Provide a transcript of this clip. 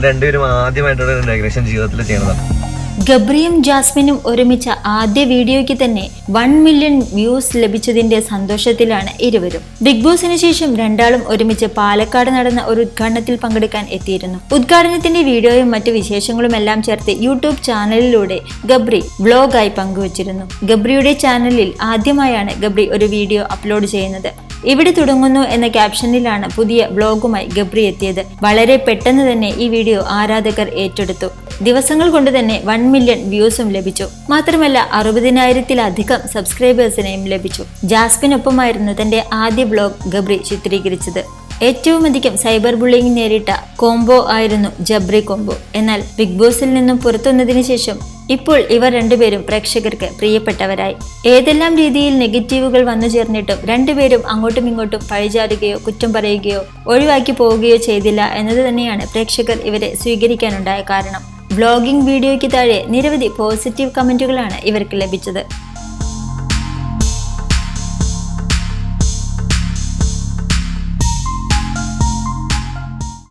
രണ്ടുപേരും ആദ്യമായിട്ടുള്ള ഇന്റഗ്രേഷൻ ജീവിതത്തിൽ ചെയ്യുന്നതാണ്. ഗബ്രിയും ജാസ്മിനും ഒരുമിച്ച ആദ്യ വീഡിയോയ്ക്ക് തന്നെ 1 മില്യൺ വ്യൂസ് ലഭിച്ചതിന്റെ സന്തോഷത്തിലാണ് ഇരുവരും. ബിഗ് ബോസിന് ശേഷം രണ്ടാളും ഒരുമിച്ച് പാലക്കാട് നടന്ന ഒരു ഉദ്ഘാടനത്തിൽ പങ്കെടുക്കാൻ എത്തിയിരുന്നു. ഉദ്ഘാടനത്തിന്റെ വീഡിയോയും മറ്റു വിശേഷങ്ങളും എല്ലാം ചേർത്ത് യൂട്യൂബ് ചാനലിലൂടെ ഗബ്രി വ്ലോഗായി പങ്കുവച്ചിരുന്നു. ഗബ്രിയുടെ ചാനലിൽ ആദ്യമായാണ് ഗബ്രി ഒരു വീഡിയോ അപ്ലോഡ് ചെയ്യുന്നത്. ഇവിടെ തുടങ്ങുന്നു എന്ന ക്യാപ്ഷനിലാണ് പുതിയ വ്ലോഗുമായി ഗബ്രി എത്തിയത്. വളരെ പെട്ടെന്ന് തന്നെ ഈ വീഡിയോ ആരാധകർ ഏറ്റെടുത്തു. ദിവസങ്ങൾ കൊണ്ട് തന്നെ 1 മില്യൺ വ്യൂസും ലഭിച്ചു. മാത്രമല്ല 60,000-ത്തിലധികം സബ്സ്ക്രൈബേഴ്സിനെയും ലഭിച്ചു. ജാസ്മിനൊപ്പമായിരുന്നു തന്റെ ആദ്യ വ്ലോഗ് ഗബ്രി ചിത്രീകരിച്ചത്. ഏറ്റവും അധികം സൈബർ ബുള്ളിംഗ് നേരിട്ട കോംബോ ആയിരുന്നു ജബ്രി കോംബോ. എന്നാൽ ബിഗ് ബോസിൽ നിന്നും പുറത്തുവന്നതിന് ശേഷം ഇപ്പോൾ ഇവർ രണ്ടുപേരും പ്രേക്ഷകർക്ക് പ്രിയപ്പെട്ടവരായി. ഏതെല്ലാം രീതിയിൽ നെഗറ്റീവുകൾ വന്നു ചേർന്നിട്ടും രണ്ടുപേരും അങ്ങോട്ടും ഇങ്ങോട്ടും പഴിചാരുകയോ കുറ്റം പറയുകയോ ഒഴിവാക്കി പോവുകയോ ചെയ്തില്ല എന്നത് തന്നെയാണ് പ്രേക്ഷകർ ഇവരെ സ്വീകരിക്കാനുണ്ടായ കാരണം. വ്ലോഗിംഗ് വീഡിയോയ്ക്ക് താഴെ നിരവധി പോസിറ്റീവ് കമന്റുകളാണ് ഇവർക്ക് ലഭിച്ചത്.